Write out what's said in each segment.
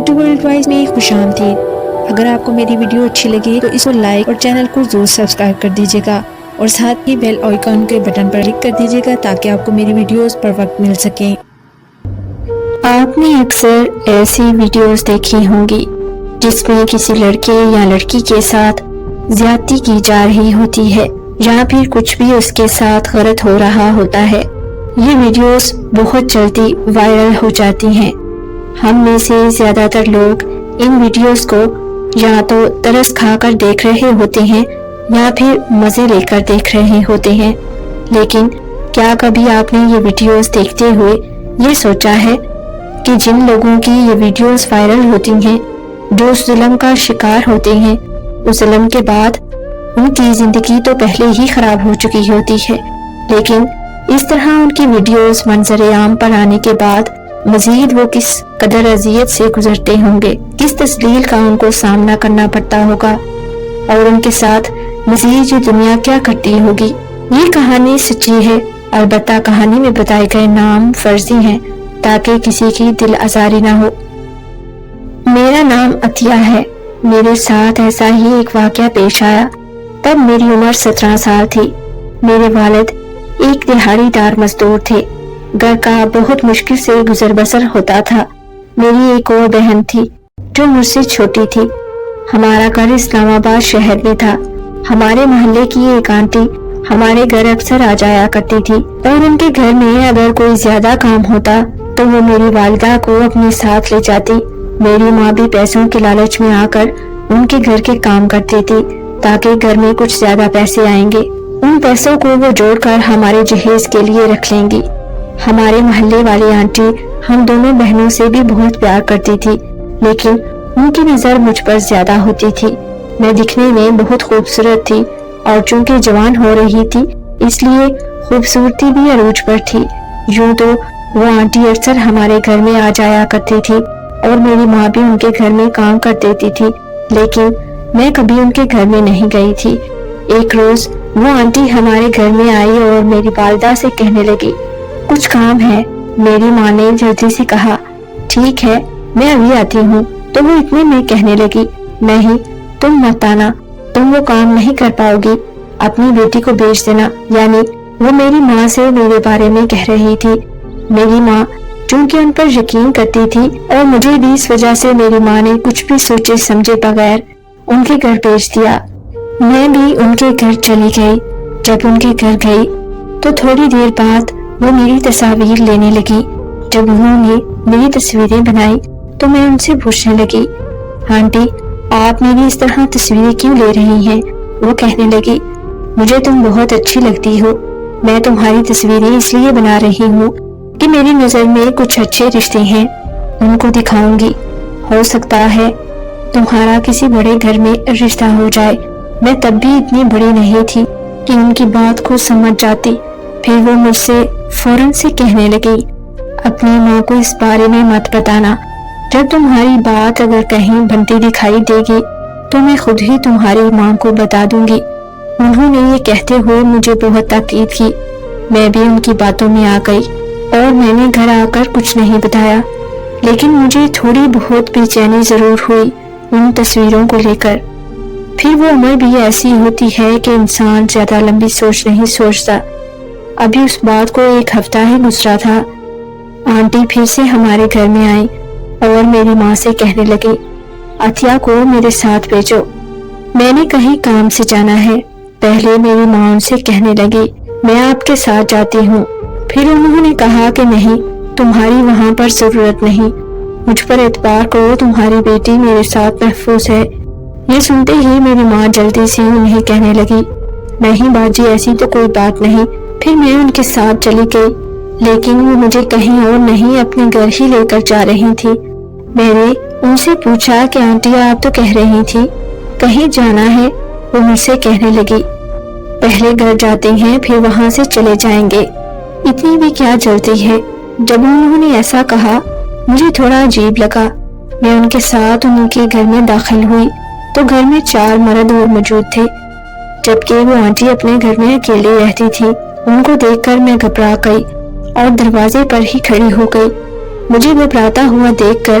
Urdu world wise میں خوش آمدید۔ اگر آپ کو میری ویڈیو اچھی لگے تو اس کو لائک اور چینل کو ضرور سبسکرائب کر دیجیے گا اور ساتھ ہی بیل آئیکن کے بٹن پر کلک کر دیجیے گا تاکہ آپ کو میری ویڈیوز پر وقت مل سکیں۔ آپ نے اکثر ایسی ویڈیوز دیکھی ہوں گی جس میں کسی لڑکے یا لڑکی کے ساتھ زیادتی کی جا رہی ہوتی ہے یا پھر کچھ بھی اس کے ساتھ غلط ہو رہا ہوتا ہے۔ یہ ویڈیوز بہت جلدی وائرل ہو جاتی ہیں۔ ہم میں سے زیادہ تر لوگ ان ویڈیوز کو یا تو ترس کھا کر دیکھ رہے ہوتے ہیں یا پھر مزے لے کر دیکھ رہے ہوتے ہیں، لیکن کیا کبھی آپ نے یہ ویڈیوز دیکھتے ہوئے یہ سوچا ہے کہ جن لوگوں کی یہ ویڈیوز وائرل ہوتی ہیں، جو اس ظلم کا شکار ہوتے ہیں، اس ظلم کے بعد ان کی زندگی تو پہلے ہی خراب ہو چکی ہوتی ہے، لیکن اس طرح ان کی ویڈیوز منظر عام پر آنے کے بعد مزید وہ کس قدر اذیت سے گزرتے ہوں گے، کس تذلیل کا ان کو سامنا کرنا پڑتا ہوگا، اور ان کے ساتھ مزید یہ دنیا کیا کرتی ہوگی۔ یہ کہانی سچی ہے، البتہ کہانی میں بتائے گئے نام فرضی ہیں تاکہ کسی کی دل آزاری نہ ہو۔ میرا نام عطیہ ہے۔ میرے ساتھ ایسا ہی ایک واقعہ پیش آیا۔ تب میری عمر 17 سال تھی۔ میرے والد ایک دہاڑی دار مزدور تھے۔ گھر کا بہت مشکل سے گزر بسر ہوتا تھا۔ میری ایک اور بہن تھی جو مجھ سے چھوٹی تھی۔ ہمارا گھر اسلام آباد شہر میں تھا۔ ہمارے محلے کی ایک آنٹی ہمارے گھر اکثر آ جایا کرتی تھی، اور ان کے گھر میں اگر کوئی زیادہ کام ہوتا تو وہ میری والدہ کو اپنے ساتھ لے جاتی۔ میری ماں بھی پیسوں کے لالچ میں آ کر ان کے گھر کے کام کرتی تھی تاکہ گھر میں کچھ زیادہ پیسے آئیں گے۔ ان پیسوں کو وہ جوڑ کر ہمارے جہیز کے لیے رکھ لیں گی۔ ہمارے محلے والی آنٹی ہم دونوں بہنوں سے بھی بہت پیار کرتی تھی، لیکن ان کی نظر مجھ پر زیادہ ہوتی تھی۔ میں دکھنے میں بہت خوبصورت تھی، اور چونکہ جوان ہو رہی تھی اس لیے خوبصورتی بھی عروج پر تھی۔ یوں تو وہ آنٹی اکثر ہمارے گھر میں آ جایا کرتی تھی، اور میری ماں بھی ان کے گھر میں کام کر دیتی تھی، لیکن میں کبھی ان کے گھر میں نہیں گئی تھی۔ ایک روز وہ آنٹی ہمارے گھر میں آئی اور میری والدہ سے کہنے لگی، کچھ کام ہے؟ میری ماں نے جلدی سے کہا، ٹھیک ہے میں ابھی آتی ہوں۔ تو وہ اتنے میں کہنے لگی، نہیں تم مت آنا، تم وہ کام نہیں کر پاؤ گی، اپنی بیٹی کو بھیج دینا۔ یعنی وہ میری ماں سے میرے بارے میں کہہ رہی تھی۔ میری ماں چونکہ ان پر یقین کرتی تھی، اور مجھے بھی اس وجہ سے میری ماں نے کچھ بھی سوچے سمجھے بغیر ان کے گھر بھیج دیا۔ میں بھی ان کے گھر چلی گئی۔ جب ان کے گھر گئی تو تھوڑی دیر بعد وہ میری تصاویر لینے لگی۔ جب انہوں نے میری تصویریں بنائی تو میں ان سے پوچھنے لگی، آنٹی آپ میری اس طرح تصویریں کیوں لے رہی ہیں؟ وہ کہنے لگی، مجھے تم بہت اچھی لگتی ہو، میں تمہاری تصویریں اس لیے بنا رہی ہوں کہ میری نظر میں کچھ اچھے رشتے ہیں، ان کو دکھاؤں گی، ہو سکتا ہے تمہارا کسی بڑے گھر میں رشتہ ہو جائے۔ میں تب بھی اتنی بڑی نہیں تھی کہ ان کی بات کو سمجھ جاتی۔ پھر وہ مجھ سے فوراً سے کہنے لگی، اپنی ماں کو اس بارے میں مت بتانا، جب تمہاری بات اگر کہیں بنتی دکھائی دے گی تو میں خود ہی تمہاری ماں کو بتا دوں گی۔ انہوں نے یہ کہتے ہوئے مجھے بہت تاکید کی۔ میں بھی ان کی باتوں میں آ گئی اور میں نے گھر آ کر کچھ نہیں بتایا، لیکن مجھے تھوڑی بہت بے چینی ضرور ہوئی ان تصویروں کو لے کر۔ پھر وہ عمر بھی ایسی ہوتی ہے کہ انسان زیادہ لمبی سوچ نہیں سوچتا۔ ابھی اس بات کو ایک ہفتہ ہی گزرا تھا، آنٹی پھر سے ہمارے گھر میں آئی اور میری ماں سے کہنے لگی، عطیہ کو میرے ساتھ بھیجو، میں نے کہیں کام سے جانا ہے۔ پہلے میری ماں ان سے کہنے لگی، میں آپ کے ساتھ جاتی ہوں۔ پھر انہوں نے کہا کہ نہیں، تمہاری وہاں پر ضرورت نہیں، مجھ پر اعتبار کرو، تمہاری بیٹی میرے ساتھ محفوظ ہے۔ یہ سنتے ہی میری ماں جلدی سے انہیں کہنے لگی، نہیں باجی ایسی تو کوئی بات نہیں۔ پھر میں ان کے ساتھ چلی گئی، لیکن وہ مجھے کہیں اور نہیں اپنے گھر ہی لے کر جا رہی تھی۔ میں نے ان سے پوچھا کہ آنٹی آپ تو کہہ رہی تھی کہیں جانا ہے؟ وہ مجھ سے کہنے لگی، پہلے گھر جاتے ہیں پھر وہاں سے چلے جائیں گے، اتنی بھی کیا جلدی ہے۔ جب انہوں نے ایسا کہا مجھے تھوڑا عجیب لگا۔ میں ان کے ساتھ ان کے گھر میں داخل ہوئی تو گھر میں 4 مرد اور موجود تھے، جبکہ وہ آنٹی اپنے گھر میں اکیلی رہتی تھی۔ ان کو دیکھ کر میں گھبرا گئی اور دروازے پر ہی کھڑی ہو گئی۔ مجھے گھبراتا ہوا دیکھ کر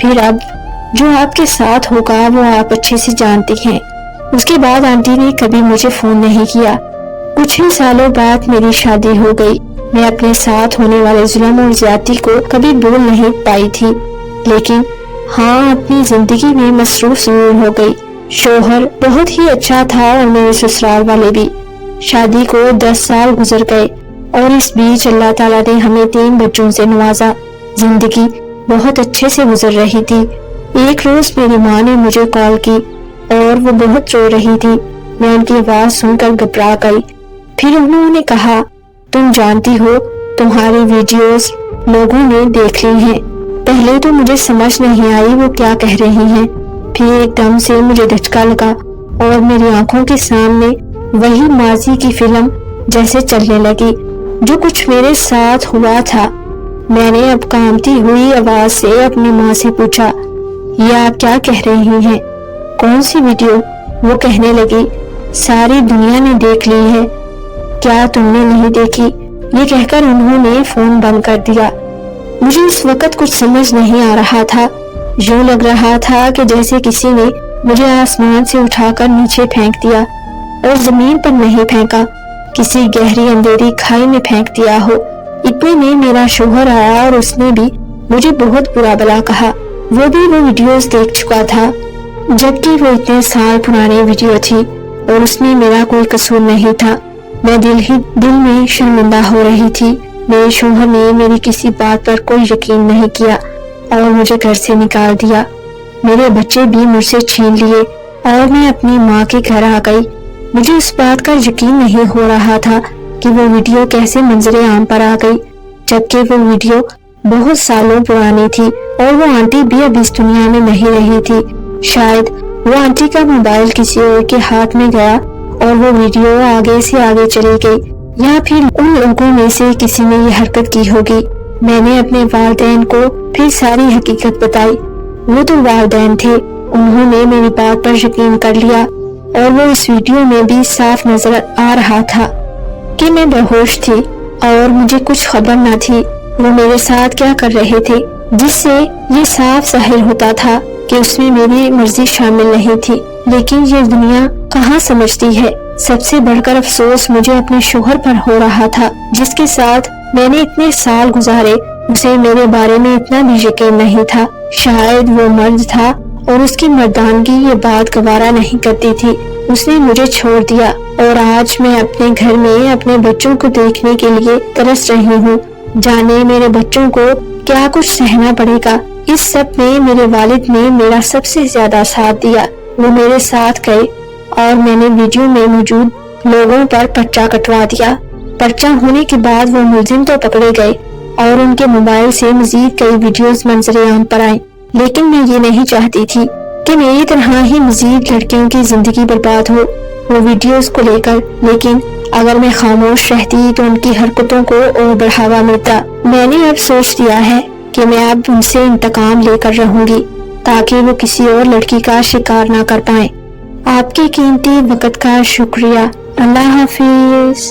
پھر اب جو آپ کے ساتھ ہوگا وہ آپ اچھے سے جانتی ہیں۔ اس کے بعد آنٹی نے کبھی مجھے فون نہیں کیا۔ کچھ ہی سالوں بعد میری شادی ہو گئی۔ میں اپنے ساتھ ہونے والے ظلم اور زیادتی کو کبھی بھول نہیں پائی تھی، لیکن ہاں اپنی زندگی میں مصروف ضرور ہو گئی۔ شوہر بہت ہی اچھا تھا اور میرے سسرال والے بھی۔ شادی کو 10 سال گزر گئے اور اس بیچ اللہ تعالیٰ نے ہمیں 3 بچوں سے نوازا۔ زندگی بہت اچھے سے گزر رہی تھی۔ ایک روز میری ماں نے مجھے کال کی اور وہ بہت رو رہی تھی۔ میں ان کی آواز سن کر گھبرا گئی۔ پھر انہوں نے کہا، تم جانتی ہو تمہاری ویڈیوز لوگوں نے دیکھ لی ہیں۔ پہلے تو مجھے سمجھ نہیں آئی وہ کیا کہہ رہی ہیں، پھر ایک دم سے مجھے دھچکا لگا اور میری آنکھوں کے سامنے وہی ماضی کی فلم جیسے چلنے لگی جو کچھ میرے ساتھ ہوا تھا۔ میں نے اب کانپتی ہوئی آواز سے اپنی ماں سے پوچھا، یہ آپ کیا کہہ رہی ہیں؟ کون سی ویڈیو؟ وہ کہنے لگی، ساری دنیا نے دیکھ لی ہے، کیا تم نے نہیں دیکھی؟ یہ کہہ کر انہوں نے فون بند کر دیا۔ مجھے اس وقت کچھ سمجھ نہیں آ رہا تھا۔ یوں لگ رہا تھا کہ جیسے کسی نے مجھے آسمان سے اٹھا کر نیچے پھینک دیا اور زمین پر نہیں پھینکا، کسی گہری اندھیری کھائی میں پھینک دیا ہو۔ اتنے میں میرا شوہر آیا اور اس نے بھی مجھے بہت برا بلا کہا۔ وہ بھی وہ ویڈیوز دیکھ چکا تھا، جبکہ وہ اتنے سال پرانی ویڈیو تھی اور اس میں میرا کوئی قصور نہیں تھا۔ میں دل میں شرمندہ ہو رہی تھی۔ میرے شوہر نے میری کسی بات پر کوئی یقین نہیں کیا اور مجھے گھر سے نکال دیا۔ میرے بچے بھی مجھ سے چھین لیے اور میں اپنی ماں کے گھر آ گئی۔ مجھے اس بات کا یقین نہیں ہو رہا تھا کہ وہ ویڈیو کیسے منظر عام پر آ گئی، جبکہ وہ ویڈیو بہت سالوں پرانی تھی اور وہ آنٹی بھی اب اس دنیا میں نہیں رہی تھی۔ شاید وہ آنٹی کا موبائل کسی اور کے ہاتھ میں گیا اور وہ ویڈیو آگے سے آگے چلی گئی، یا پھر ان لوگوں میں سے کسی نے یہ حرکت کی ہوگی۔ میں نے اپنے والدین کو پھر ساری حقیقت بتائی۔ وہ تو والدین تھے، انہوں نے میری بات پر یقین کر لیا اور وہ اس ویڈیو میں بھی صاف نظر آ رہا تھا کہ میں بے ہوش تھی اور مجھے کچھ خبر نہ تھی وہ میرے ساتھ کیا کر رہے تھے، جس سے یہ صاف ظاہر ہوتا تھا کہ اس میں میری مرضی شامل نہیں تھی۔ لیکن یہ دنیا کہاں سمجھتی ہے۔ سب سے بڑھ کر افسوس مجھے اپنے شوہر پر ہو رہا تھا، جس کے ساتھ میں نے اتنے سال گزارے، اسے میرے بارے میں اتنا بھی یقین نہیں تھا۔ شاید وہ مرد تھا اور اس کی مردانگی یہ بات گوارا نہیں کرتی تھی۔ اس نے مجھے چھوڑ دیا اور آج میں اپنے گھر میں اپنے بچوں کو دیکھنے کے لیے ترس رہی ہوں۔ جانے میرے بچوں کو کیا کچھ سہنا پڑے گا۔ اس سب میں میرے والد نے میرا سب سے زیادہ ساتھ دیا۔ وہ میرے ساتھ گئے اور میں نے ویڈیو میں موجود لوگوں پر پرچہ کٹوا دیا۔ پرچہ ہونے کے بعد وہ ملزم تو پکڑے گئے اور ان کے موبائل سے مزید کئی ویڈیوز منظر عام پر آئیں، لیکن میں یہ نہیں چاہتی تھی کہ میری طرح ہی مزید لڑکیوں کی زندگی برباد ہو وہ ویڈیوز کو لے کر، لیکن اگر میں خاموش رہتی تو ان کی حرکتوں کو اور بڑھاوا ملتا۔ میں نے اب سوچ لیا ہے کہ میں اب ان سے انتقام لے کر رہوں گی تاکہ وہ کسی اور لڑکی کا شکار نہ کر پائیں۔ آپ کے قیمتی وقت کا شکریہ۔ اللہ حافظ۔